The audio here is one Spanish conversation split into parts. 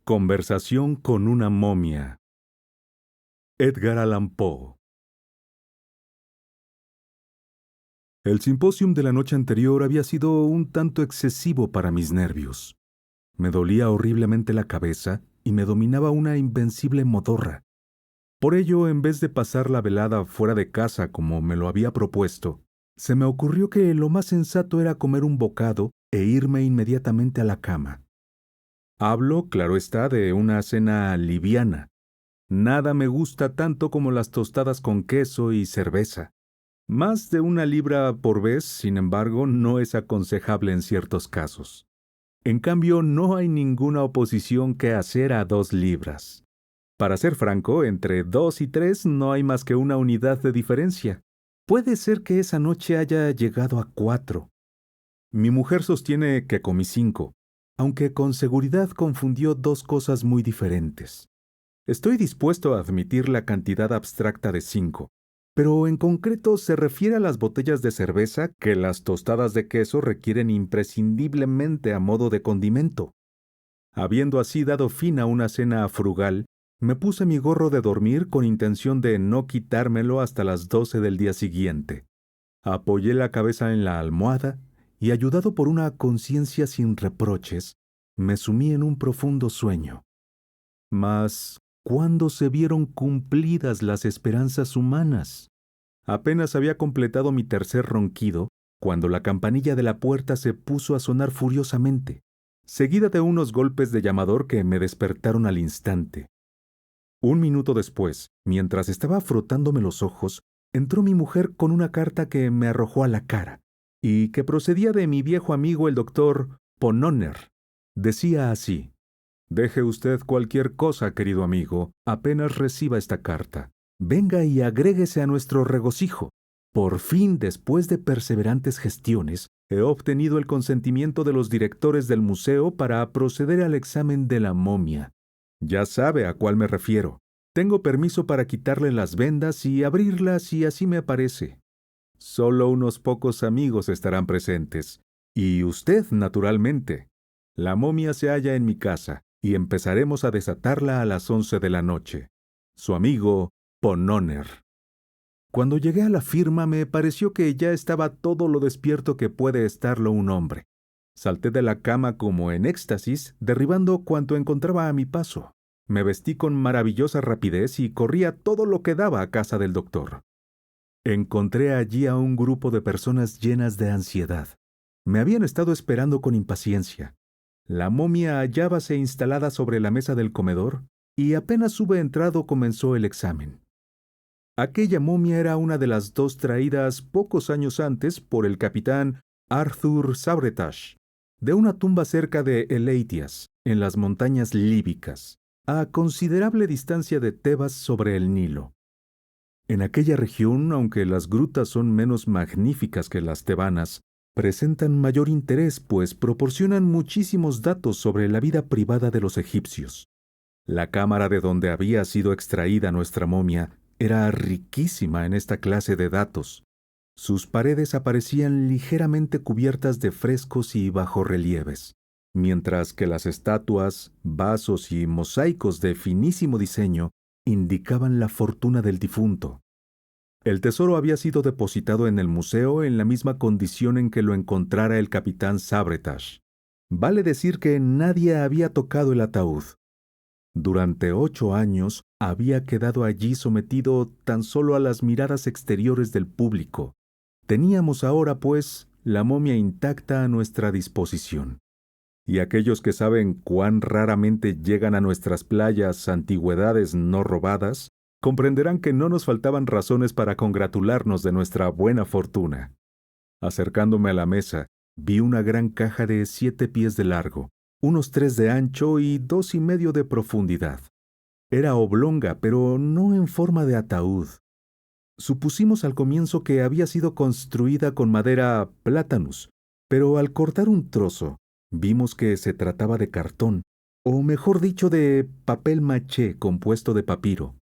Conversación con una momia. Edgar Allan Poe. El simposium de la noche anterior había sido un tanto excesivo para mis nervios. Me dolía horriblemente la cabeza y me dominaba una invencible modorra. Por ello, en vez de pasar la velada fuera de casa como me lo había propuesto, se me ocurrió que lo más sensato era comer un bocado e irme inmediatamente a la cama. Hablo, claro está, de una cena liviana. Nada me gusta tanto como las tostadas con queso y cerveza. Más de 1 libra por vez, sin embargo, no es aconsejable en ciertos casos. En cambio, no hay ninguna oposición que hacer a 2 libras. Para ser franco, entre 2 y 3 no hay más que una unidad de diferencia. Puede ser que esa noche haya llegado a 4. Mi mujer sostiene que comí 5, aunque con seguridad confundió 2 cosas muy diferentes. Estoy dispuesto a admitir la cantidad abstracta de 5, pero en concreto se refiere a las botellas de cerveza que las tostadas de queso requieren imprescindiblemente a modo de condimento. Habiendo así dado fin a una cena frugal, me puse mi gorro de dormir con intención de no quitármelo hasta las 12 del día siguiente. Apoyé la cabeza en la almohada y, ayudado por una conciencia sin reproches, me sumí en un profundo sueño. Mas, ¿cuándo se vieron cumplidas las esperanzas humanas? Apenas había completado mi tercer ronquido cuando la campanilla de la puerta se puso a sonar furiosamente, seguida de unos golpes de llamador que me despertaron al instante. 1 minuto después, mientras estaba frotándome los ojos, entró mi mujer con una carta que me arrojó a la cara, y que procedía de mi viejo amigo el doctor Ponnonner. Decía así: «Deje usted cualquier cosa, querido amigo, apenas reciba esta carta. Venga y agréguese a nuestro regocijo. Por fin, después de perseverantes gestiones, he obtenido el consentimiento de los directores del museo para proceder al examen de la momia. Ya sabe a cuál me refiero. Tengo permiso para quitarle las vendas y abrirlas si así me parece. Solo unos pocos amigos estarán presentes. Y usted, naturalmente. La momia se halla en mi casa y empezaremos a desatarla a las 11 de la noche. Su amigo, Ponnonner». Cuando llegué a la firma me pareció que ya estaba todo lo despierto que puede estarlo un hombre. Salté de la cama como en éxtasis, derribando cuanto encontraba a mi paso. Me vestí con maravillosa rapidez y corrí a todo lo que daba a casa del doctor. Encontré allí a un grupo de personas llenas de ansiedad. Me habían estado esperando con impaciencia. La momia hallábase instalada sobre la mesa del comedor y apenas hube entrado comenzó el examen. Aquella momia era una de las 2 traídas pocos años antes por el capitán Arthur Sabretash, de una tumba cerca de Eleitias, en las montañas líbicas, a considerable distancia de Tebas sobre el Nilo. En aquella región, aunque las grutas son menos magníficas que las tebanas, presentan mayor interés pues proporcionan muchísimos datos sobre la vida privada de los egipcios. La cámara de donde había sido extraída nuestra momia era riquísima en esta clase de datos. Sus paredes aparecían ligeramente cubiertas de frescos y bajorrelieves, mientras que las estatuas, vasos y mosaicos de finísimo diseño indicaban la fortuna del difunto. El tesoro había sido depositado en el museo en la misma condición en que lo encontrara el capitán Sabretash. Vale decir que nadie había tocado el ataúd. Durante 8 años había quedado allí sometido tan solo a las miradas exteriores del público. Teníamos ahora, pues, la momia intacta a nuestra disposición. Y aquellos que saben cuán raramente llegan a nuestras playas antigüedades no robadas, comprenderán que no nos faltaban razones para congratularnos de nuestra buena fortuna. Acercándome a la mesa, vi una gran caja de 7 pies de largo, unos 3 de ancho y 2 y medio de profundidad. Era oblonga, pero no en forma de ataúd. Supusimos al comienzo que había sido construida con madera platanus, pero al cortar un trozo, vimos que se trataba de cartón, o mejor dicho, de papel maché compuesto de papiro.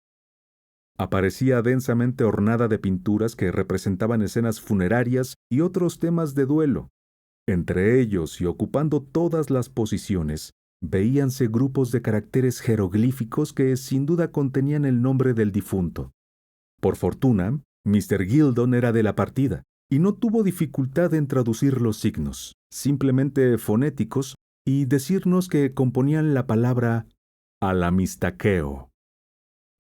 Aparecía densamente ornada de pinturas que representaban escenas funerarias y otros temas de duelo. Entre ellos, y ocupando todas las posiciones, Veíanse grupos de caracteres jeroglíficos que sin duda contenían el nombre del difunto. Por fortuna, Mr. Gildon era de la partida y no tuvo dificultad en traducir los signos, simplemente fonéticos, y decirnos que componían la palabra alamistaqueo.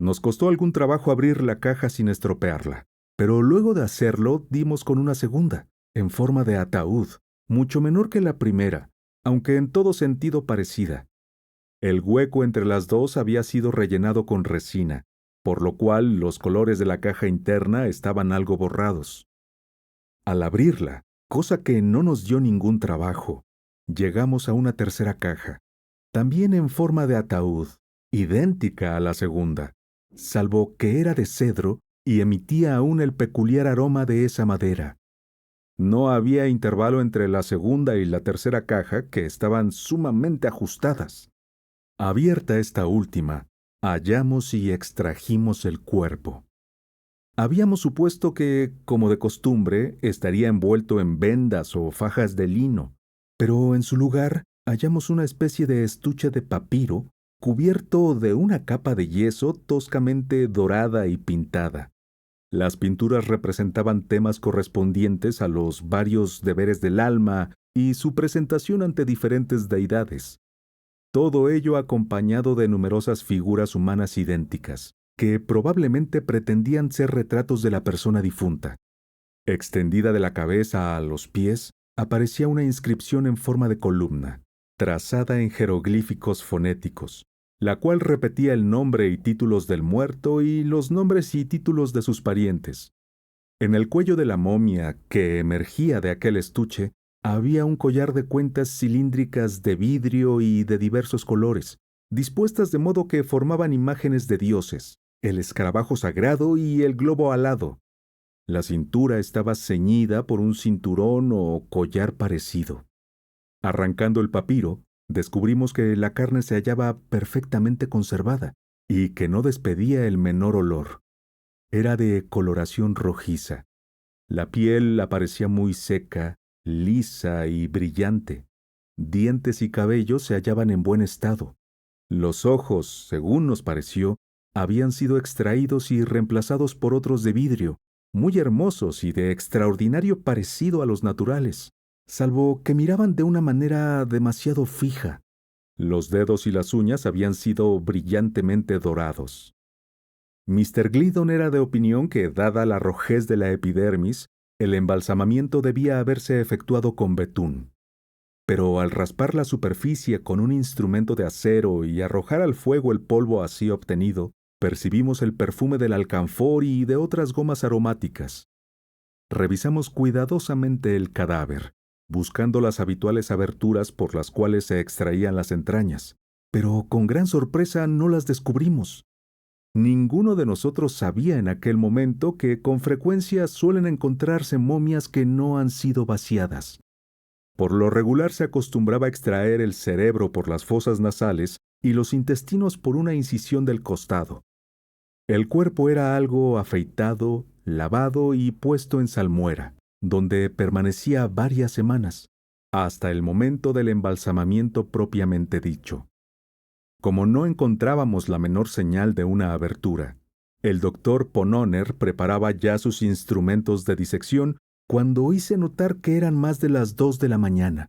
Nos costó algún trabajo abrir la caja sin estropearla, pero luego de hacerlo dimos con una segunda, en forma de ataúd, mucho menor que la primera, aunque en todo sentido parecida. El hueco entre las dos había sido rellenado con resina, por lo cual los colores de la caja interna estaban algo borrados. Al abrirla, cosa que no nos dio ningún trabajo, llegamos a una tercera caja, también en forma de ataúd, idéntica a la segunda, salvo que era de cedro y emitía aún el peculiar aroma de esa madera. No había intervalo entre la segunda y la tercera caja, que estaban sumamente ajustadas. Abierta esta última, hallamos y extrajimos el cuerpo. Habíamos supuesto que, como de costumbre, estaría envuelto en vendas o fajas de lino, pero en su lugar hallamos una especie de estuche de papiro cubierto de una capa de yeso toscamente dorada y pintada. Las pinturas representaban temas correspondientes a los varios deberes del alma y su presentación ante diferentes deidades. Todo ello acompañado de numerosas figuras humanas idénticas, que probablemente pretendían ser retratos de la persona difunta. Extendida de la cabeza a los pies, aparecía una inscripción en forma de columna, trazada en jeroglíficos fonéticos, la cual repetía el nombre y títulos del muerto y los nombres y títulos de sus parientes. En el cuello de la momia, que emergía de aquel estuche, había un collar de cuentas cilíndricas de vidrio y de diversos colores, dispuestas de modo que formaban imágenes de dioses, el escarabajo sagrado y el globo alado. La cintura estaba ceñida por un cinturón o collar parecido. Arrancando el papiro, descubrimos que la carne se hallaba perfectamente conservada y que no despedía el menor olor. Era de coloración rojiza. La piel aparecía muy seca, lisa y brillante. Dientes y cabello se hallaban en buen estado. Los ojos, según nos pareció, habían sido extraídos y reemplazados por otros de vidrio, muy hermosos y de extraordinario parecido a los naturales, salvo que miraban de una manera demasiado fija. Los dedos y las uñas habían sido brillantemente dorados. Mr. Gliddon era de opinión que, dada la rojez de la epidermis, el embalsamamiento debía haberse efectuado con betún. Pero al raspar la superficie con un instrumento de acero y arrojar al fuego el polvo así obtenido, percibimos el perfume del alcanfor y de otras gomas aromáticas. Revisamos cuidadosamente el cadáver, buscando las habituales aberturas por las cuales se extraían las entrañas, pero con gran sorpresa no las descubrimos. Ninguno de nosotros sabía en aquel momento que con frecuencia suelen encontrarse momias que no han sido vaciadas. Por lo regular se acostumbraba a extraer el cerebro por las fosas nasales y los intestinos por una incisión del costado. El cuerpo era algo afeitado, lavado y puesto en salmuera, donde permanecía varias semanas, hasta el momento del embalsamamiento propiamente dicho. Como no encontrábamos la menor señal de una abertura, el doctor Ponnonner preparaba ya sus instrumentos de disección cuando hice notar que eran más de las 2 de la mañana.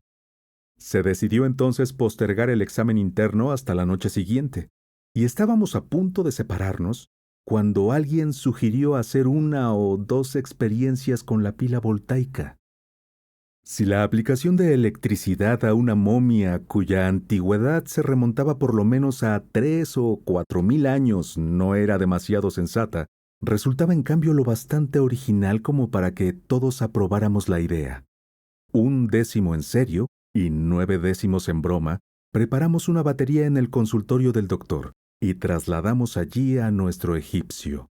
Se decidió entonces postergar el examen interno hasta la noche siguiente, y estábamos a punto de separarnos cuando alguien sugirió hacer una o dos experiencias con la pila voltaica. Si la aplicación de electricidad a una momia cuya antigüedad se remontaba por lo menos a 3 o 4,000 años no era demasiado sensata, resultaba en cambio lo bastante original como para que todos aprobáramos la idea. 1/10 en serio y 9/10 en broma, preparamos una batería en el consultorio del doctor y trasladamos allí a nuestro egipcio.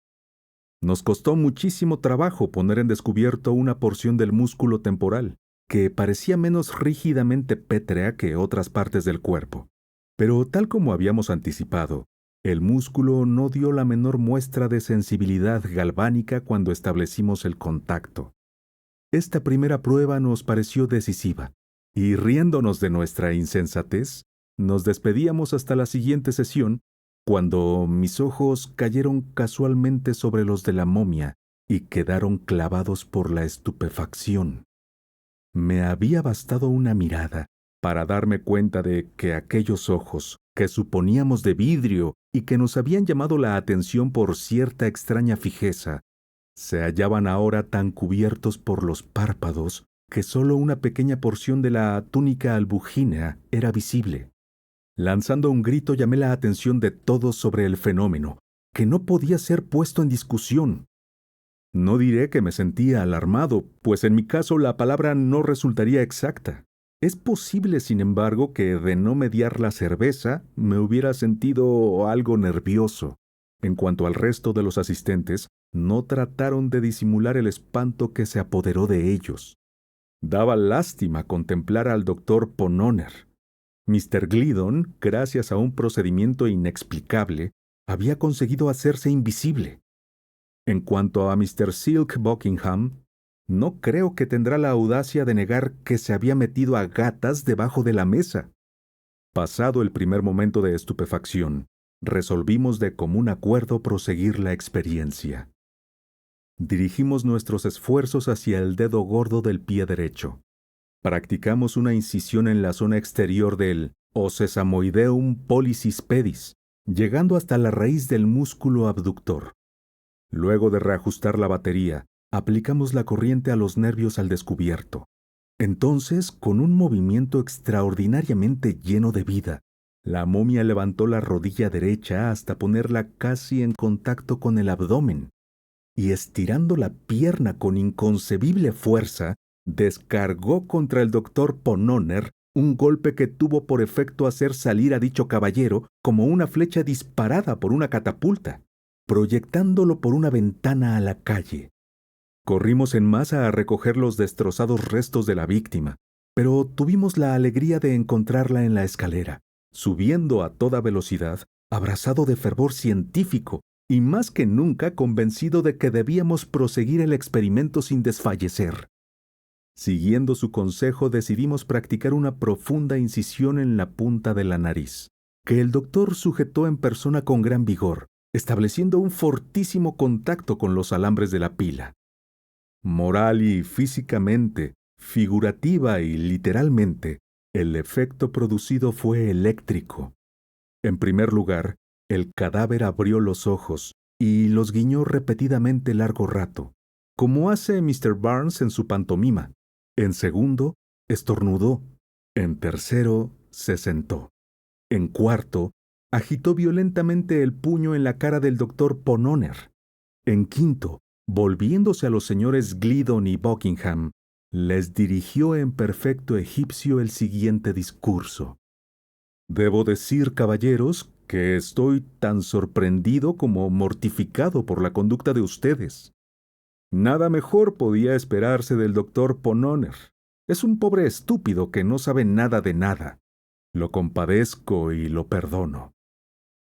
Nos costó muchísimo trabajo poner en descubierto una porción del músculo temporal, que parecía menos rígidamente pétrea que otras partes del cuerpo. Pero tal como habíamos anticipado, el músculo no dio la menor muestra de sensibilidad galvánica cuando establecimos el contacto. Esta primera prueba nos pareció decisiva, y riéndonos de nuestra insensatez, Nos despedíamos hasta la siguiente sesión, cuando mis ojos cayeron casualmente sobre los de la momia y quedaron clavados por la estupefacción. Me había bastado una mirada para darme cuenta de que aquellos ojos, que suponíamos de vidrio y que nos habían llamado la atención por cierta extraña fijeza, se hallaban ahora tan cubiertos por los párpados que sólo una pequeña porción de la túnica albugínea era visible. Lanzando un grito llamé la atención de todos sobre el fenómeno, que no podía ser puesto en discusión. No diré que me sentía alarmado, pues en mi caso la palabra no resultaría exacta. Es posible, sin embargo, que de no mediar la cerveza me hubiera sentido algo nervioso. En cuanto al resto de los asistentes, no trataron de disimular el espanto que se apoderó de ellos. Daba lástima contemplar al doctor Ponnonner. Mr. Gliddon, gracias a un procedimiento inexplicable, había conseguido hacerse invisible. En cuanto a Mr. Silk Buckingham, no creo que tendrá la audacia de negar que se había metido a gatas debajo de la mesa. Pasado el primer momento de estupefacción, resolvimos de común acuerdo proseguir la experiencia. Dirigimos nuestros esfuerzos hacia el dedo gordo del pie derecho. Practicamos una incisión en la zona exterior del Osesamoideum pollicis pedis, llegando hasta la raíz del músculo abductor. Luego de reajustar la batería, aplicamos la corriente a los nervios al descubierto. Entonces, con un movimiento extraordinariamente lleno de vida, la momia levantó la rodilla derecha hasta ponerla casi en contacto con el abdomen, y estirando la pierna con inconcebible fuerza, descargó contra el doctor Ponnonner un golpe que tuvo por efecto hacer salir a dicho caballero como una flecha disparada por una catapulta, proyectándolo por una ventana a la calle. Corrimos en masa a recoger los destrozados restos de la víctima, pero tuvimos la alegría de encontrarla en la escalera, subiendo a toda velocidad, abrazado de fervor científico y más que nunca convencido de que debíamos proseguir el experimento sin desfallecer. Siguiendo su consejo, decidimos practicar una profunda incisión en la punta de la nariz, que el doctor sujetó en persona con gran vigor, estableciendo un fortísimo contacto con los alambres de la pila. Moral y físicamente, figurativa y literalmente, el efecto producido fue eléctrico. En primer lugar, el cadáver abrió los ojos y los guiñó repetidamente largo rato, como hace Mr. Barnes en su pantomima. En segundo, estornudó. En tercero, se sentó. En cuarto, agitó violentamente el puño en la cara del doctor Ponnonner. En quinto, volviéndose a los señores Gliddon y Buckingham, les dirigió en perfecto egipcio el siguiente discurso. Debo decir, caballeros, que estoy tan sorprendido como mortificado por la conducta de ustedes. Nada mejor podía esperarse del doctor Ponnonner. Es un pobre estúpido que no sabe nada de nada. Lo compadezco y lo perdono.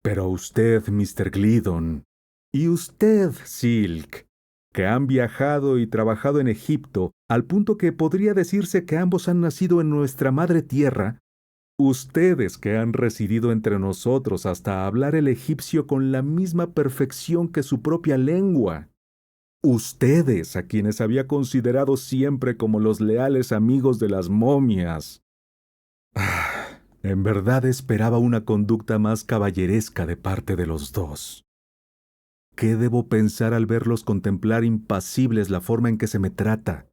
Pero usted, Mr. Gliddon, y usted, Silk, que han viajado y trabajado en Egipto al punto que podría decirse que ambos han nacido en nuestra madre tierra, ustedes que han residido entre nosotros hasta hablar el egipcio con la misma perfección que su propia lengua, ustedes a quienes había considerado siempre como los leales amigos de las momias. En verdad esperaba una conducta más caballeresca de parte de los dos. ¿Qué debo pensar al verlos contemplar impasibles la forma en que se me trata?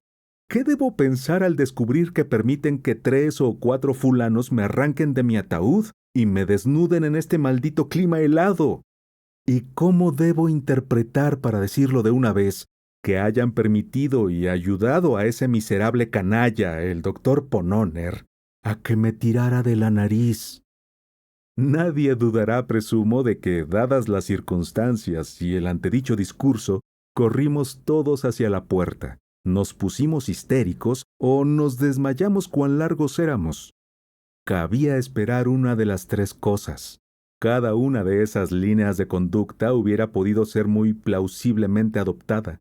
¿Qué debo pensar al descubrir que permiten que 3 o 4 fulanos me arranquen de mi ataúd y me desnuden en este maldito clima helado? ¿Y cómo debo interpretar, para decirlo de una vez, que hayan permitido y ayudado a ese miserable canalla, el doctor Ponnonner, a que me tirara de la nariz? Nadie dudará, presumo, de que, dadas las circunstancias y el antedicho discurso, corrimos todos hacia la puerta, nos pusimos histéricos o nos desmayamos cuán largos éramos. Cabía esperar una de las 3 cosas. Cada una de esas líneas de conducta hubiera podido ser muy plausiblemente adoptada.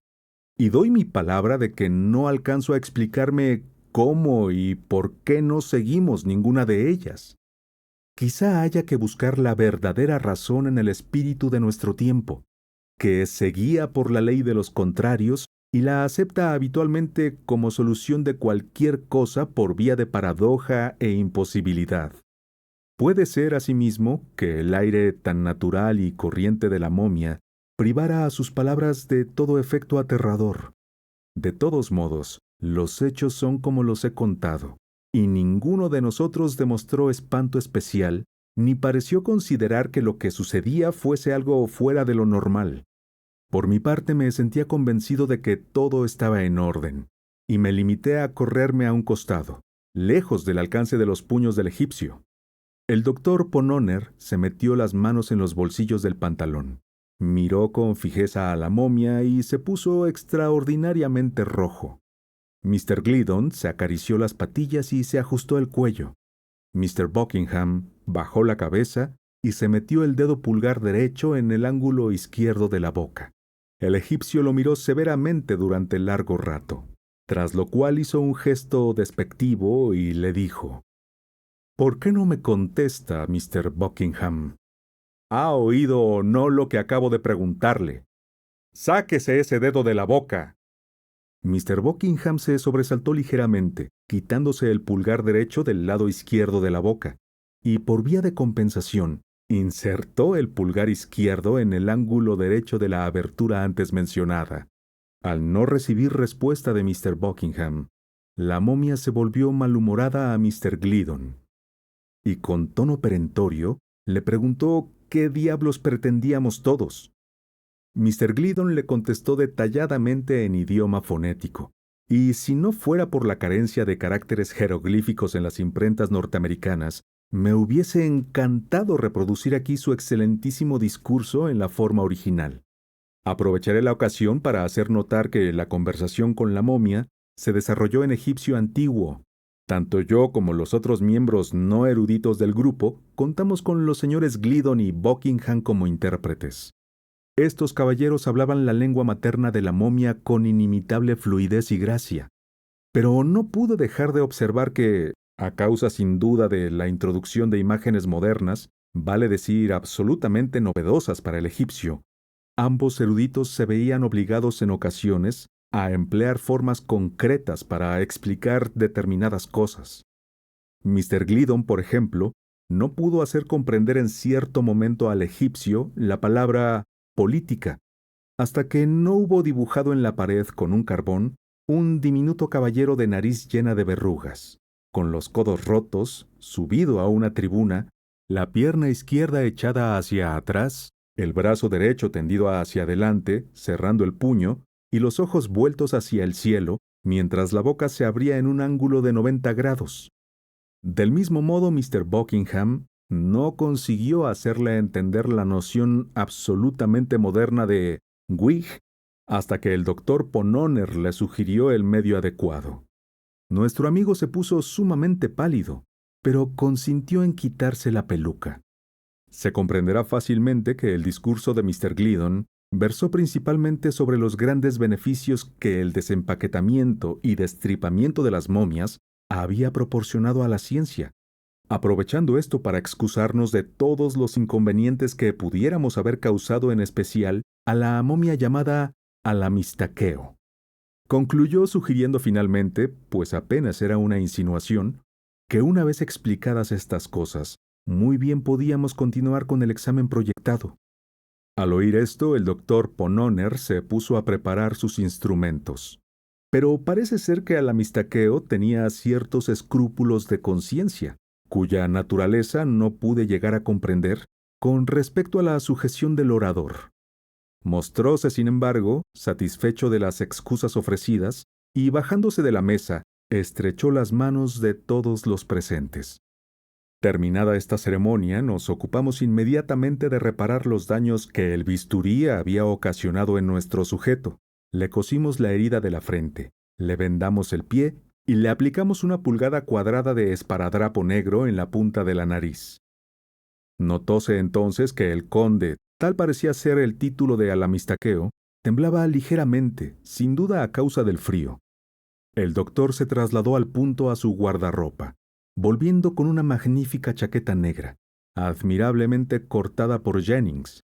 Y doy mi palabra de que no alcanzo a explicarme cómo y por qué no seguimos ninguna de ellas. Quizá haya que buscar la verdadera razón en el espíritu de nuestro tiempo, que se guía por la ley de los contrarios y la acepta habitualmente como solución de cualquier cosa por vía de paradoja e imposibilidad. Puede ser, asimismo, que el aire tan natural y corriente de la momia privara a sus palabras de todo efecto aterrador. De todos modos, los hechos son como los he contado, y ninguno de nosotros demostró espanto especial, ni pareció considerar que lo que sucedía fuese algo fuera de lo normal. Por mi parte me sentía convencido de que todo estaba en orden, y me limité a correrme a un costado, lejos del alcance de los puños del egipcio. El doctor Ponnonner se metió las manos en los bolsillos del pantalón, miró con fijeza a la momia y se puso extraordinariamente rojo. Mr. Gliddon se acarició las patillas y se ajustó el cuello. Mr. Buckingham bajó la cabeza y se metió el dedo pulgar derecho en el ángulo izquierdo de la boca. El egipcio lo miró severamente durante largo rato, tras lo cual hizo un gesto despectivo y le dijo: «¿Por qué no me contesta, Mr. Buckingham? ¿Ha oído o no lo que acabo de preguntarle? ¡Sáquese ese dedo de la boca!». Mr. Buckingham se sobresaltó ligeramente, quitándose el pulgar derecho del lado izquierdo de la boca, y por vía de compensación, insertó el pulgar izquierdo en el ángulo derecho de la abertura antes mencionada. Al no recibir respuesta de Mr. Buckingham, la momia se volvió malhumorada a Mr. Gliddon, y con tono perentorio le preguntó qué diablos pretendíamos todos. Mr. Gliddon le contestó detalladamente en idioma fonético, y si no fuera por la carencia de caracteres jeroglíficos en las imprentas norteamericanas, me hubiese encantado reproducir aquí su excelentísimo discurso en la forma original. Aprovecharé la ocasión para hacer notar que la conversación con la momia se desarrolló en egipcio antiguo. Tanto yo como los otros miembros no eruditos del grupo contamos con los señores Gliddon y Buckingham como intérpretes. Estos caballeros hablaban la lengua materna de la momia con inimitable fluidez y gracia, pero no pude dejar de observar que, a causa sin duda de la introducción de imágenes modernas, vale decir absolutamente novedosas para el egipcio, ambos eruditos se veían obligados en ocasiones a emplear formas concretas para explicar determinadas cosas. Mr. Gliddon, por ejemplo, no pudo hacer comprender en cierto momento al egipcio la palabra política, hasta que no hubo dibujado en la pared con un carbón un diminuto caballero de nariz llena de verrugas, con los codos rotos, subido a una tribuna, la pierna izquierda echada hacia atrás, el brazo derecho tendido hacia adelante, cerrando el puño, y los ojos vueltos hacia el cielo, mientras la boca se abría en un ángulo de 90 grados. Del mismo modo, Mr. Buckingham no consiguió hacerle entender la noción absolutamente moderna de wig hasta que el doctor Ponnonner le sugirió el medio adecuado. Nuestro amigo se puso sumamente pálido, pero consintió en quitarse la peluca. Se comprenderá fácilmente que el discurso de Mr. Gliddon versó principalmente sobre los grandes beneficios que el desempaquetamiento y destripamiento de las momias había proporcionado a la ciencia, aprovechando esto para excusarnos de todos los inconvenientes que pudiéramos haber causado, en especial a la momia llamada Alamistaqueo. Concluyó sugiriendo finalmente, pues apenas era una insinuación, que una vez explicadas estas cosas, muy bien podíamos continuar con el examen proyectado. Al oír esto, el doctor Ponnonner se puso a preparar sus instrumentos. Pero parece ser que Alamistaqueo tenía ciertos escrúpulos de conciencia, cuya naturaleza no pude llegar a comprender con respecto a la sujeción del orador. Mostróse, sin embargo, satisfecho de las excusas ofrecidas y, bajándose de la mesa, estrechó las manos de todos los presentes. Terminada esta ceremonia, nos ocupamos inmediatamente de reparar los daños que el bisturí había ocasionado en nuestro sujeto. Le cosimos la herida de la frente, le vendamos el pie y le aplicamos una pulgada cuadrada de esparadrapo negro en la punta de la nariz. Notóse entonces que el conde, tal parecía ser el título de Alamistaqueo, temblaba ligeramente, sin duda a causa del frío. El doctor se trasladó al punto a su guardarropa, volviendo con una magnífica chaqueta negra, admirablemente cortada por Jennings,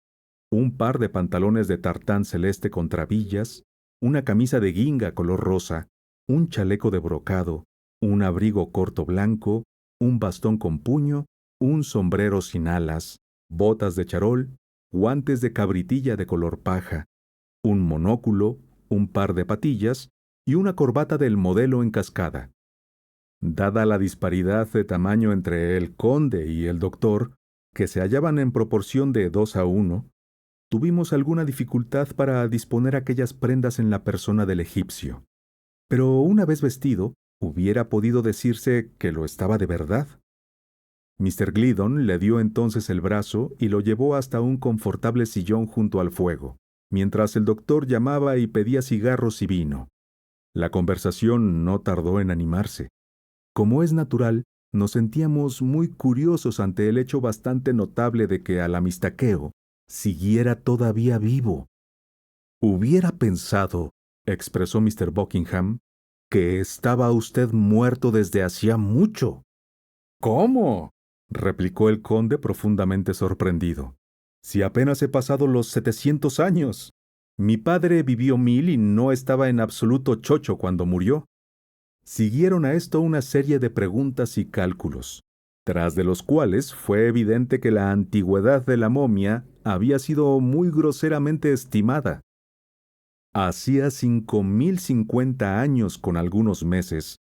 un par de pantalones de tartán celeste con trabillas, una camisa de guinga color rosa, un chaleco de brocado, un abrigo corto blanco, un bastón con puño, un sombrero sin alas, botas de charol, guantes de cabritilla de color paja, un monóculo, un par de patillas y una corbata del modelo en cascada. Dada la disparidad de tamaño entre el conde y el doctor, que se hallaban en proporción de 2-1, tuvimos alguna dificultad para disponer aquellas prendas en la persona del egipcio. Pero una vez vestido, hubiera podido decirse que lo estaba de verdad. Mr. Gliddon le dio entonces el brazo y lo llevó hasta un confortable sillón junto al fuego, mientras el doctor llamaba y pedía cigarros y vino. La conversación no tardó en animarse. Como es natural, nos sentíamos muy curiosos ante el hecho bastante notable de que al amistaqueo siguiera todavía vivo. Hubiera pensado, expresó Mr. Buckingham, que estaba usted muerto desde hacía mucho. ¿Cómo? Replicó el conde profundamente sorprendido. Si apenas he pasado los 700 años. Mi padre vivió 1000 y no estaba en absoluto chocho cuando murió. Siguieron a esto una serie de preguntas y cálculos, tras de los cuales fue evidente que la antigüedad de la momia había sido muy groseramente estimada. Hacía 5050 años con algunos meses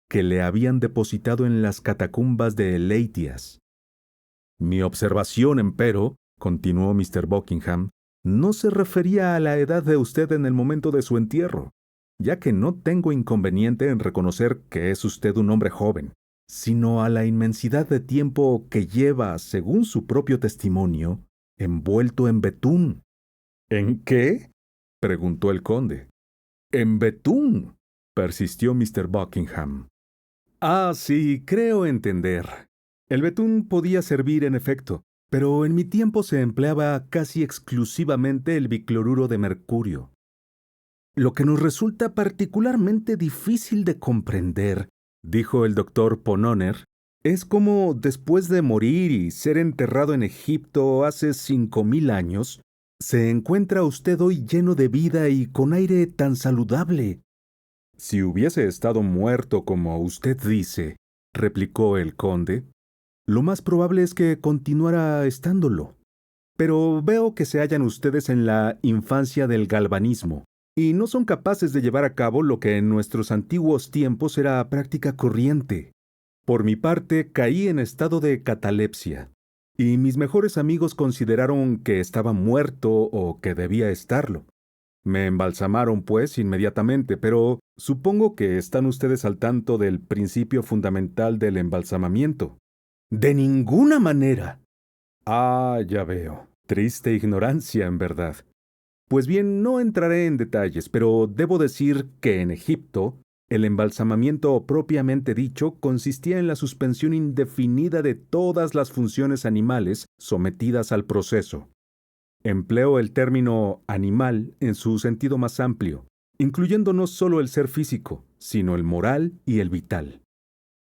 que le habían depositado en las catacumbas de Eleitias. Mi observación, empero, continuó Mr. Buckingham, no se refería a la edad de usted en el momento de su entierro, ya que no tengo inconveniente en reconocer que es usted un hombre joven, sino a la inmensidad de tiempo que lleva, según su propio testimonio, envuelto en betún. ¿En qué? Preguntó el conde. En betún, persistió Mr. Buckingham. Ah, sí, creo entender. El betún podía servir en efecto, pero en mi tiempo se empleaba casi exclusivamente el bicloruro de mercurio. Lo que nos resulta particularmente difícil de comprender, dijo el doctor Pononer, es cómo después de morir y ser enterrado en Egipto hace 5000 años, se encuentra usted hoy lleno de vida y con aire tan saludable. Si hubiese estado muerto como usted dice, replicó el conde, lo más probable es que continuara estándolo. Pero veo que se hallan ustedes en la infancia del galvanismo, y no son capaces de llevar a cabo lo que en nuestros antiguos tiempos era práctica corriente. Por mi parte, caí en estado de catalepsia, y mis mejores amigos consideraron que estaba muerto o que debía estarlo. Me embalsamaron, pues, inmediatamente, pero supongo que están ustedes al tanto del principio fundamental del embalsamamiento. De ninguna manera. Ah, ya veo. Triste ignorancia, en verdad. Pues bien, no entraré en detalles, pero debo decir que en Egipto, el embalsamamiento propiamente dicho consistía en la suspensión indefinida de todas las funciones animales sometidas al proceso. Empleo el término animal en su sentido más amplio, incluyendo no solo el ser físico, sino el moral y el vital.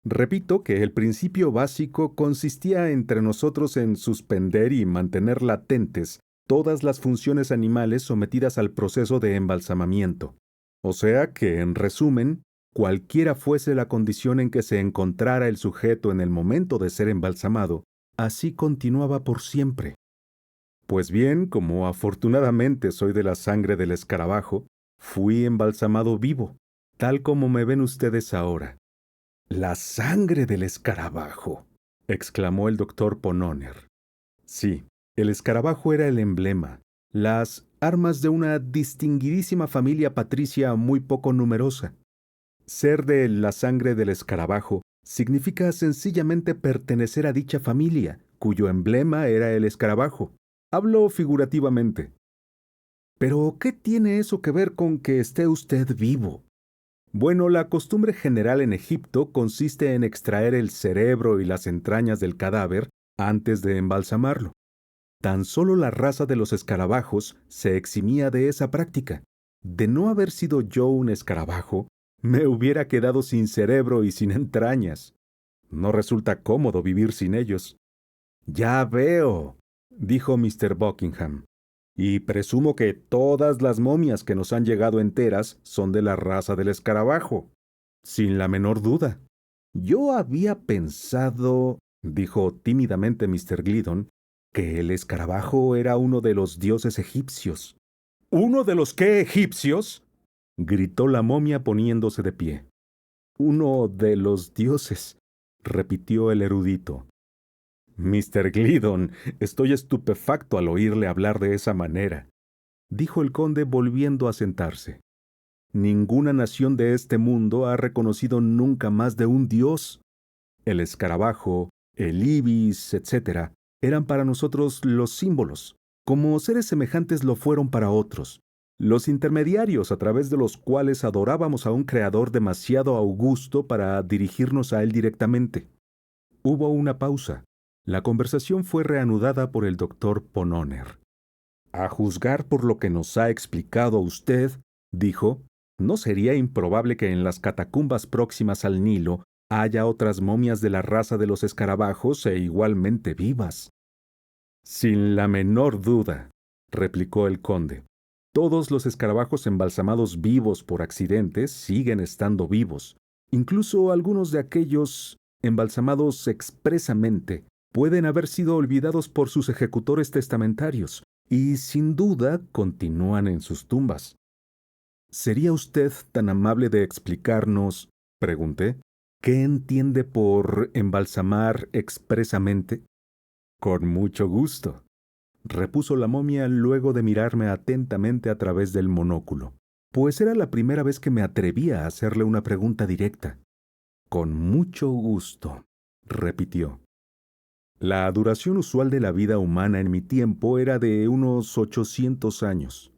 Repito que el principio básico consistía entre nosotros en suspender y mantener latentes todas las funciones animales sometidas al proceso de embalsamamiento. O sea que, en resumen, cualquiera fuese la condición en que se encontrara el sujeto en el momento de ser embalsamado, así continuaba por siempre. Pues bien, como afortunadamente soy de la sangre del escarabajo, fui embalsamado vivo, tal como me ven ustedes ahora. «La sangre del escarabajo», exclamó el doctor Pononer. Sí, el escarabajo era el emblema, las armas de una distinguidísima familia patricia muy poco numerosa. Ser de la sangre del escarabajo significa sencillamente pertenecer a dicha familia, cuyo emblema era el escarabajo. Hablo figurativamente. Pero, ¿qué tiene eso que ver con que esté usted vivo? Bueno, la costumbre general en Egipto consiste en extraer el cerebro y las entrañas del cadáver antes de embalsamarlo. Tan solo la raza de los escarabajos se eximía de esa práctica. De no haber sido yo un escarabajo, me hubiera quedado sin cerebro y sin entrañas. No resulta cómodo vivir sin ellos. Ya veo, dijo Mr. Buckingham. Y presumo que todas las momias que nos han llegado enteras son de la raza del escarabajo. Sin la menor duda. Yo había pensado, dijo tímidamente Mr. Gliddon, que el escarabajo era uno de los dioses egipcios. ¿Uno de los qué egipcios? Gritó la momia poniéndose de pie. Uno de los dioses, repitió el erudito. Mr. Gliddon, estoy estupefacto al oírle hablar de esa manera, dijo el conde volviendo a sentarse. Ninguna nación de este mundo ha reconocido nunca más de un dios. El escarabajo, el ibis, etc., eran para nosotros los símbolos, como seres semejantes lo fueron para otros, los intermediarios a través de los cuales adorábamos a un creador demasiado augusto para dirigirnos a él directamente. Hubo una pausa. La conversación fue reanudada por el doctor Ponnonner. A juzgar por lo que nos ha explicado usted, dijo, no sería improbable que en las catacumbas próximas al Nilo haya otras momias de la raza de los escarabajos e igualmente vivas. Sin la menor duda, replicó el conde. Todos los escarabajos embalsamados vivos por accidentes siguen estando vivos. Incluso algunos de aquellos embalsamados expresamente pueden haber sido olvidados por sus ejecutores testamentarios y sin duda continúan en sus tumbas. ¿Sería usted tan amable de explicarnos, pregunté, qué entiende por embalsamar expresamente? Con mucho gusto, repuso la momia luego de mirarme atentamente a través del monóculo, pues era la primera vez que me atrevía a hacerle una pregunta directa. Con mucho gusto, repitió. La duración usual de la vida humana en mi tiempo era de unos 800 años.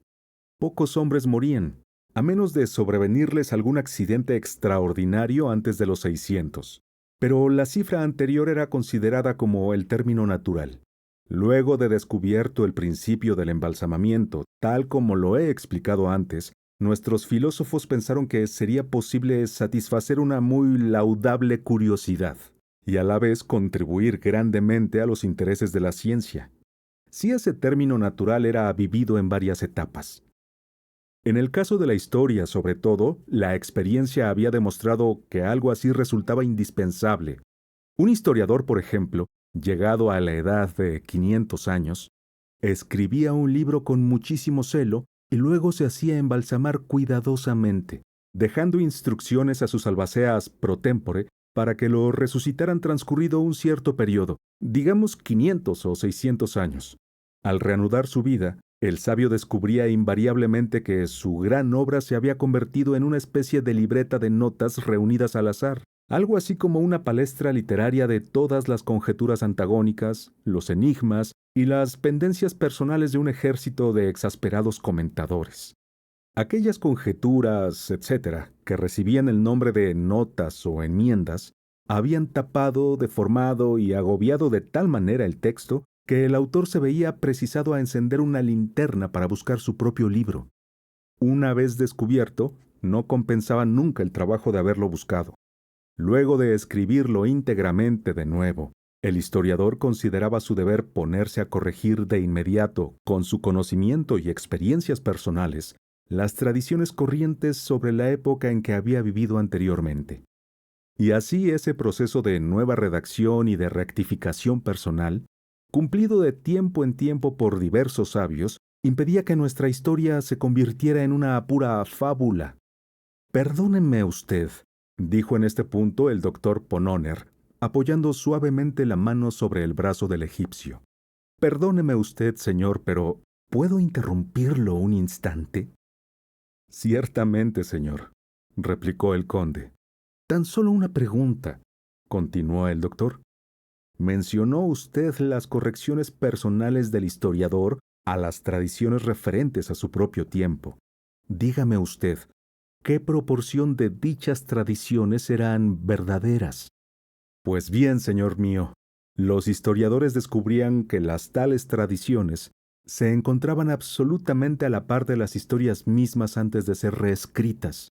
Pocos hombres morían, a menos de sobrevenirles algún accidente extraordinario antes de los 600. Pero la cifra anterior era considerada como el término natural. Luego de descubierto el principio del embalsamamiento, tal como lo he explicado antes, nuestros filósofos pensaron que sería posible satisfacer una muy laudable curiosidad y a la vez contribuir grandemente a los intereses de la ciencia, si ese término natural era vivido en varias etapas. En el caso de la historia, sobre todo, la experiencia había demostrado que algo así resultaba indispensable. Un historiador, por ejemplo, llegado a la edad de 500 años, escribía un libro con muchísimo celo y luego se hacía embalsamar cuidadosamente, dejando instrucciones a sus albaceas pro tempore para que lo resucitaran transcurrido un cierto periodo, digamos 500 o 600 años. Al reanudar su vida, el sabio descubría invariablemente que su gran obra se había convertido en una especie de libreta de notas reunidas al azar, algo así como una palestra literaria de todas las conjeturas antagónicas, los enigmas y las pendencias personales de un ejército de exasperados comentadores. Aquellas conjeturas, etc., que recibían el nombre de notas o enmiendas, habían tapado, deformado y agobiado de tal manera el texto que el autor se veía precisado a encender una linterna para buscar su propio libro. Una vez descubierto, no compensaba nunca el trabajo de haberlo buscado. Luego de escribirlo íntegramente de nuevo, el historiador consideraba su deber ponerse a corregir de inmediato, con su conocimiento y experiencias personales, las tradiciones corrientes sobre la época en que había vivido anteriormente. Y así ese proceso de nueva redacción y de rectificación personal, cumplido de tiempo en tiempo por diversos sabios, impedía que nuestra historia se convirtiera en una pura fábula. Perdóneme usted, dijo en este punto el doctor Ponnonner, apoyando suavemente la mano sobre el brazo del egipcio. Perdóneme usted, señor, pero ¿puedo interrumpirlo un instante? Ciertamente, señor, replicó el conde. Tan solo una pregunta, continuó el doctor. Mencionó usted las correcciones personales del historiador a las tradiciones referentes a su propio tiempo. Dígame usted, ¿qué proporción de dichas tradiciones eran verdaderas? Pues bien, señor mío, los historiadores descubrían que las tales tradiciones se encontraban absolutamente a la par de las historias mismas antes de ser reescritas.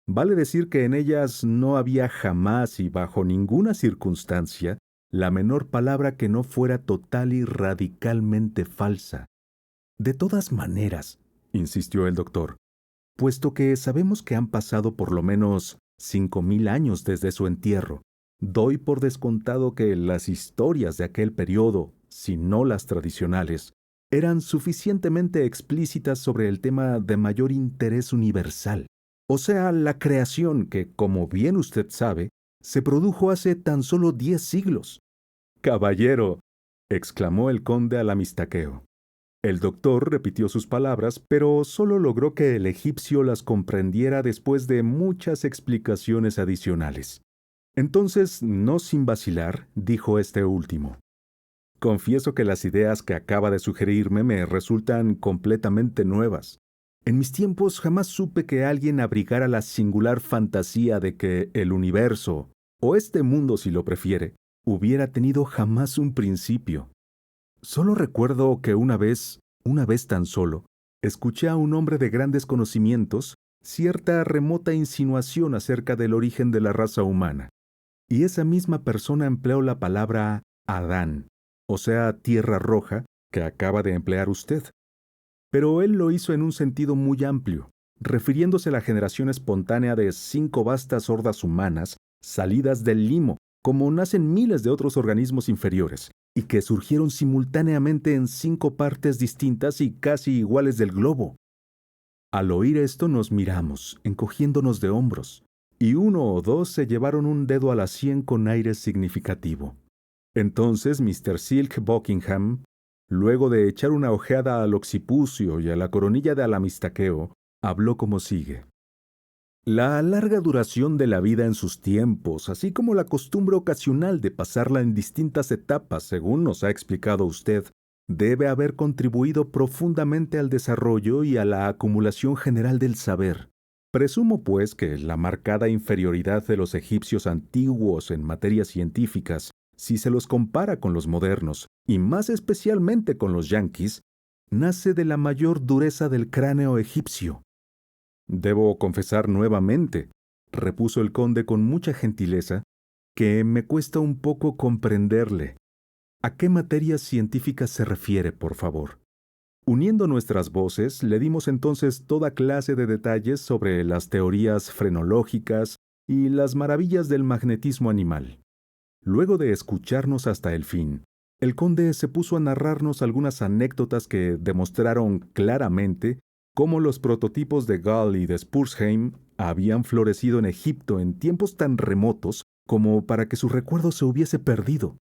Vale decir que en ellas no había jamás y bajo ninguna circunstancia la menor palabra que no fuera total y radicalmente falsa. De todas maneras, insistió el doctor, puesto que sabemos que han pasado por lo menos 5.000 años desde su entierro, doy por descontado que las historias de aquel periodo, si no las tradicionales, eran suficientemente explícitas sobre el tema de mayor interés universal, o sea, la creación que, como bien usted sabe, se produjo hace tan solo 10 siglos. Caballero, exclamó el conde al amistaqueo. El doctor repitió sus palabras, pero solo logró que el egipcio las comprendiera después de muchas explicaciones adicionales. Entonces, no sin vacilar, dijo este último: confieso que las ideas que acaba de sugerirme me resultan completamente nuevas. En mis tiempos jamás supe que alguien abrigara la singular fantasía de que el universo, o este mundo si lo prefiere, hubiera tenido jamás un principio. Solo recuerdo que una vez tan solo, escuché a un hombre de grandes conocimientos cierta remota insinuación acerca del origen de la raza humana, y esa misma persona empleó la palabra Adán, o sea, tierra roja, que acaba de emplear usted. Pero él lo hizo en un sentido muy amplio, refiriéndose a la generación espontánea de 5 vastas hordas humanas salidas del limo, como nacen miles de otros organismos inferiores, y que surgieron simultáneamente en 5 partes distintas y casi iguales del globo. Al oír esto nos miramos, encogiéndonos de hombros, y 1 o 2 se llevaron un dedo a la sien con aire significativo. Entonces Mr. Silk Buckingham, luego de echar una ojeada al occipucio y a la coronilla de alamistaqueo, habló como sigue. La larga duración de la vida en sus tiempos, así como la costumbre ocasional de pasarla en distintas etapas, según nos ha explicado usted, debe haber contribuido profundamente al desarrollo y a la acumulación general del saber. Presumo, pues, que la marcada inferioridad de los egipcios antiguos en materias científicas, si se los compara con los modernos, y más especialmente con los yanquis, nace de la mayor dureza del cráneo egipcio. Debo confesar nuevamente, repuso el conde con mucha gentileza, que me cuesta un poco comprenderle. ¿A qué materias científicas se refiere, por favor? Uniendo nuestras voces, le dimos entonces toda clase de detalles sobre las teorías frenológicas y las maravillas del magnetismo animal. Luego de escucharnos hasta el fin, el conde se puso a narrarnos algunas anécdotas que demostraron claramente cómo los prototipos de Gall y de Spurzheim habían florecido en Egipto en tiempos tan remotos como para que su recuerdo se hubiese perdido,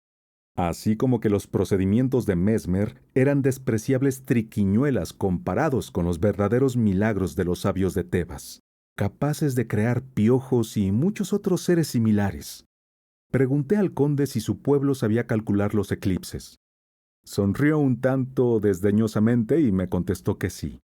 así como que los procedimientos de Mesmer eran despreciables triquiñuelas comparados con los verdaderos milagros de los sabios de Tebas, capaces de crear piojos y muchos otros seres similares. Pregunté al conde si su pueblo sabía calcular los eclipses. Sonrió un tanto desdeñosamente y me contestó que sí.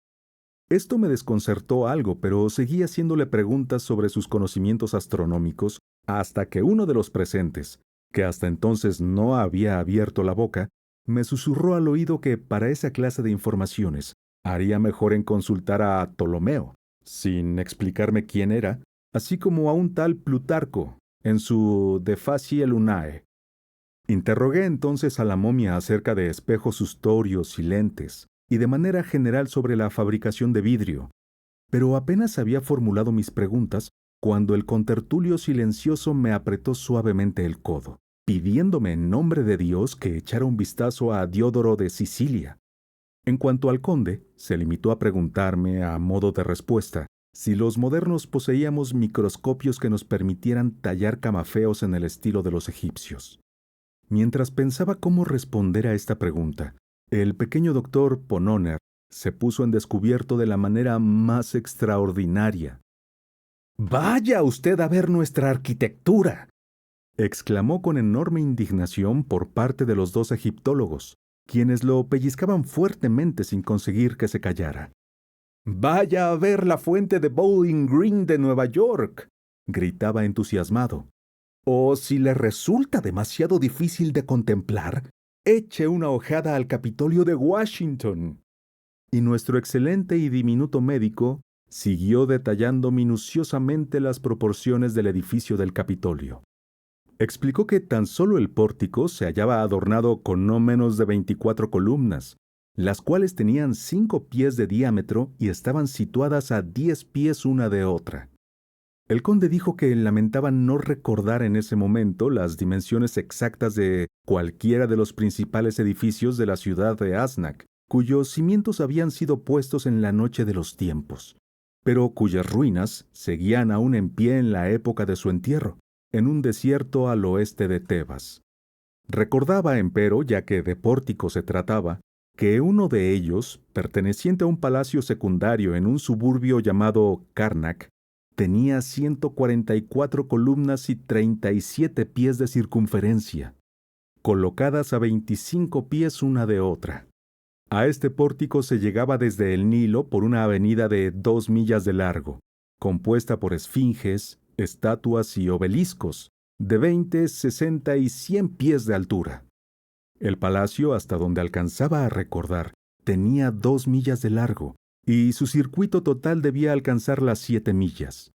Esto me desconcertó algo, pero seguí haciéndole preguntas sobre sus conocimientos astronómicos hasta que uno de los presentes, que hasta entonces no había abierto la boca, me susurró al oído que para esa clase de informaciones haría mejor en consultar a Ptolomeo, sin explicarme quién era, así como a un tal Plutarco, en su De Facie Lunae. Interrogué entonces a la momia acerca de espejos ustorios y lentes, y de manera general sobre la fabricación de vidrio, pero apenas había formulado mis preguntas cuando el contertulio silencioso me apretó suavemente el codo, pidiéndome en nombre de Dios que echara un vistazo a Diodoro de Sicilia. En cuanto al conde, se limitó a preguntarme, a modo de respuesta, si los modernos poseíamos microscopios que nos permitieran tallar camafeos en el estilo de los egipcios. Mientras pensaba cómo responder a esta pregunta, el pequeño doctor Ponnonner se puso en descubierto de la manera más extraordinaria. «¡Vaya usted a ver nuestra arquitectura!», exclamó con enorme indignación por parte de los 2 egiptólogos, quienes lo pellizcaban fuertemente sin conseguir que se callara. «¡Vaya a ver la fuente de Bowling Green de Nueva York!», gritaba entusiasmado. «O si le resulta demasiado difícil de contemplar, eche una ojeada al Capitolio de Washington». Y nuestro excelente y diminuto médico siguió detallando minuciosamente las proporciones del edificio del Capitolio. Explicó que tan solo el pórtico se hallaba adornado con no menos de 24 columnas, las cuales tenían 5 pies de diámetro y estaban situadas a 10 pies una de otra. El conde dijo que lamentaba no recordar en ese momento las dimensiones exactas de cualquiera de los principales edificios de la ciudad de Aznac, cuyos cimientos habían sido puestos en la noche de los tiempos, pero cuyas ruinas seguían aún en pie en la época de su entierro, en un desierto al oeste de Tebas. Recordaba, empero, ya que de pórtico se trataba, que uno de ellos, perteneciente a un palacio secundario en un suburbio llamado Karnak, tenía 144 columnas y 37 pies de circunferencia, colocadas a 25 pies una de otra. A este pórtico se llegaba desde el Nilo por una avenida de 2 millas de largo, compuesta por esfinges, estatuas y obeliscos, de 20, 60 y 100 pies de altura. El palacio, hasta donde alcanzaba a recordar, tenía 2 millas de largo, y su circuito total debía alcanzar las 7 millas.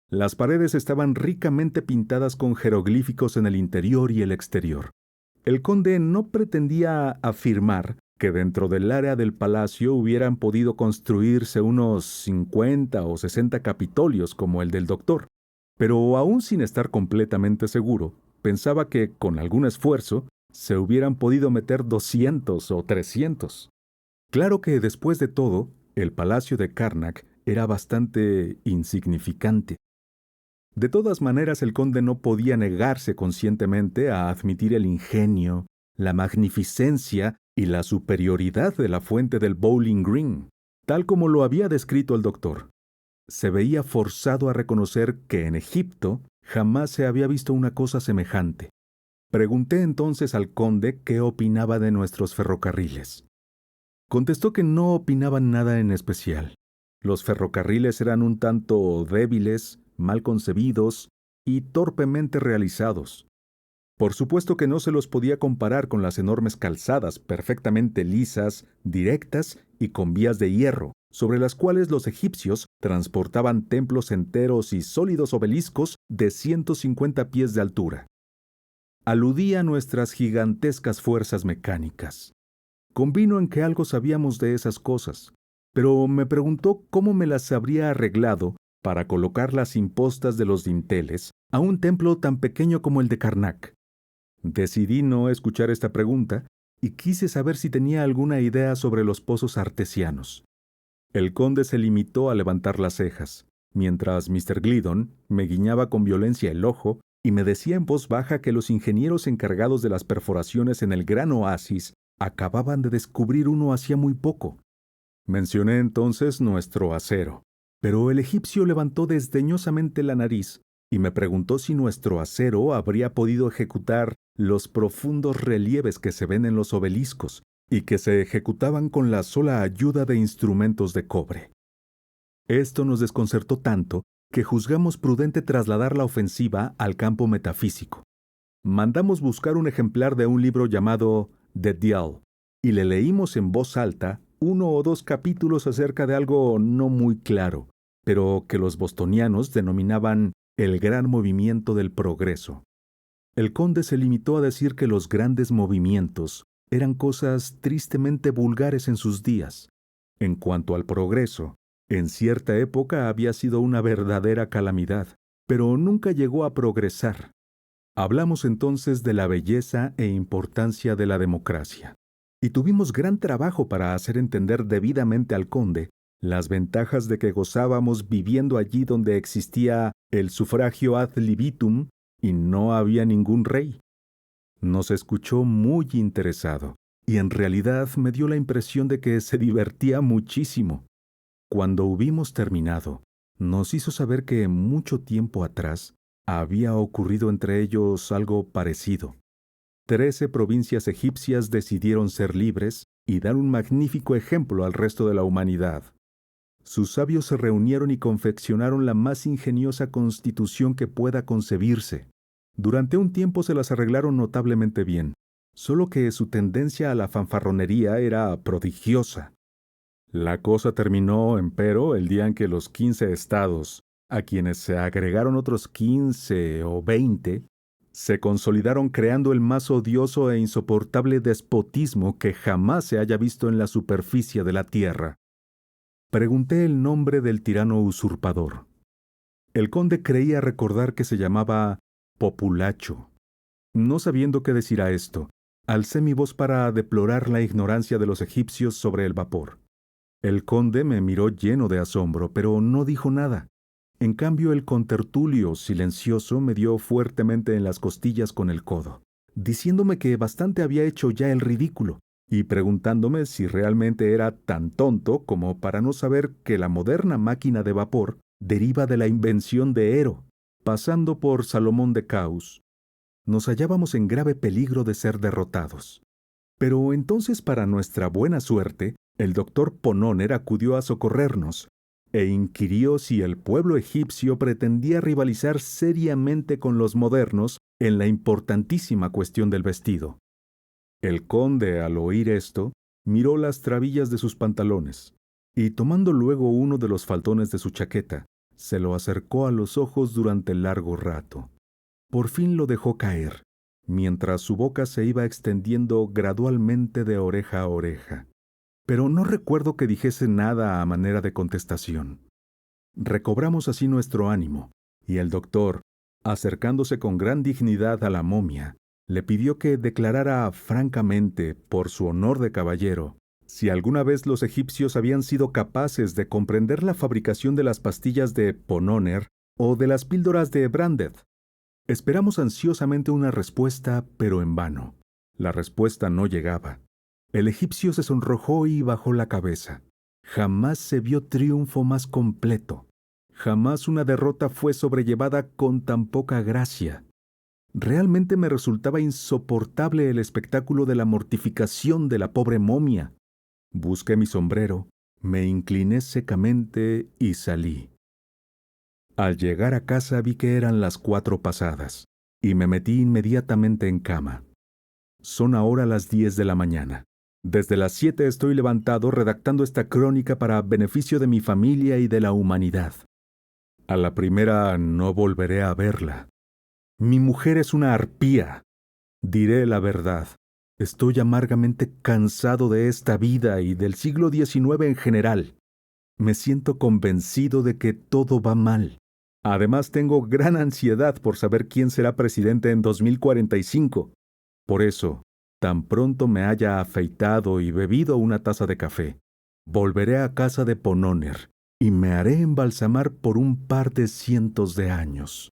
Las paredes estaban ricamente pintadas con jeroglíficos en el interior y el exterior. El conde no pretendía afirmar que dentro del área del palacio hubieran podido construirse unos 50 o 60 capitolios como el del doctor, pero aún sin estar completamente seguro, pensaba que, con algún esfuerzo, se hubieran podido meter 200 o 300. Claro que, después de todo, el palacio de Karnak era bastante insignificante. De todas maneras, el conde no podía negarse conscientemente a admitir el ingenio, la magnificencia y la superioridad de la fuente del Bowling Green, tal como lo había descrito el doctor. Se veía forzado a reconocer que en Egipto jamás se había visto una cosa semejante. Pregunté entonces al conde qué opinaba de nuestros ferrocarriles. Contestó que no opinaban nada en especial. Los ferrocarriles eran un tanto débiles, mal concebidos y torpemente realizados. Por supuesto que no se los podía comparar con las enormes calzadas perfectamente lisas, directas y con vías de hierro, sobre las cuales los egipcios transportaban templos enteros y sólidos obeliscos de 150 pies de altura. Aludía a nuestras gigantescas fuerzas mecánicas. Convino en que algo sabíamos de esas cosas, pero me preguntó cómo me las habría arreglado para colocar las impostas de los dinteles a un templo tan pequeño como el de Karnak. Decidí no escuchar esta pregunta y quise saber si tenía alguna idea sobre los pozos artesianos. El conde se limitó a levantar las cejas, mientras Mr. Gliddon me guiñaba con violencia el ojo y me decía en voz baja que los ingenieros encargados de las perforaciones en el gran oasis acababan de descubrir uno hacía muy poco. Mencioné entonces nuestro acero, pero el egipcio levantó desdeñosamente la nariz y me preguntó si nuestro acero habría podido ejecutar los profundos relieves que se ven en los obeliscos y que se ejecutaban con la sola ayuda de instrumentos de cobre. Esto nos desconcertó tanto que juzgamos prudente trasladar la ofensiva al campo metafísico. Mandamos buscar un ejemplar de un libro llamado The Dial y le leímos en voz alta 1 o 2 capítulos acerca de algo no muy claro, pero que los bostonianos denominaban el gran movimiento del progreso. El conde se limitó a decir que los grandes movimientos eran cosas tristemente vulgares en sus días. En cuanto al progreso, en cierta época había sido una verdadera calamidad, pero nunca llegó a progresar. Hablamos entonces de la belleza e importancia de la democracia, y tuvimos gran trabajo para hacer entender debidamente al conde las ventajas de que gozábamos viviendo allí donde existía el sufragio ad libitum y no había ningún rey. Nos escuchó muy interesado, y en realidad me dio la impresión de que se divertía muchísimo. Cuando hubimos terminado, nos hizo saber que mucho tiempo atrás había ocurrido entre ellos algo parecido. 13 provincias egipcias decidieron ser libres y dar un magnífico ejemplo al resto de la humanidad. Sus sabios se reunieron y confeccionaron la más ingeniosa constitución que pueda concebirse. Durante un tiempo se las arreglaron notablemente bien, solo que su tendencia a la fanfarronería era prodigiosa. La cosa terminó, empero, el día en que los 15 estados, a quienes se agregaron otros 15 o 20, se consolidaron creando el más odioso e insoportable despotismo que jamás se haya visto en la superficie de la tierra. Pregunté el nombre del tirano usurpador. El conde creía recordar que se llamaba Populacho. No sabiendo qué decir a esto, alcé mi voz para deplorar la ignorancia de los egipcios sobre el vapor. El conde me miró lleno de asombro, pero no dijo nada. En cambio, el contertulio, silencioso, me dio fuertemente en las costillas con el codo, diciéndome que bastante había hecho ya el ridículo, y preguntándome si realmente era tan tonto como para no saber que la moderna máquina de vapor deriva de la invención de Hero, pasando por Salomón de Caus. Nos hallábamos en grave peligro de ser derrotados. Pero entonces, para nuestra buena suerte, el doctor Ponóner acudió a socorrernos e inquirió si el pueblo egipcio pretendía rivalizar seriamente con los modernos en la importantísima cuestión del vestido. El conde, al oír esto, miró las trabillas de sus pantalones y, tomando luego uno de los faldones de su chaqueta, se lo acercó a los ojos durante largo rato. Por fin lo dejó caer, mientras su boca se iba extendiendo gradualmente de oreja a oreja. Pero no recuerdo que dijese nada a manera de contestación. Recobramos así nuestro ánimo, y el doctor, acercándose con gran dignidad a la momia, le pidió que declarara francamente, por su honor de caballero, si alguna vez los egipcios habían sido capaces de comprender la fabricación de las pastillas de Ponóner o de las píldoras de Brandet. Esperamos ansiosamente una respuesta, pero en vano. La respuesta no llegaba. El egipcio se sonrojó y bajó la cabeza. Jamás se vio triunfo más completo. Jamás una derrota fue sobrellevada con tan poca gracia. Realmente me resultaba insoportable el espectáculo de la mortificación de la pobre momia. Busqué mi sombrero, me incliné secamente y salí. Al llegar a casa vi que eran las 4 pasadas, y me metí inmediatamente en cama. Son ahora las 10 de la mañana. Desde las 7 estoy levantado redactando esta crónica para beneficio de mi familia y de la humanidad. A la primera no volveré a verla. Mi mujer es una arpía. Diré la verdad. Estoy amargamente cansado de esta vida y del siglo XIX en general. Me siento convencido de que todo va mal. Además, tengo gran ansiedad por saber quién será presidente en 2045. Por eso, tan pronto me haya afeitado y bebido una taza de café, volveré a casa de Ponóner y me haré embalsamar por un par de cientos de años.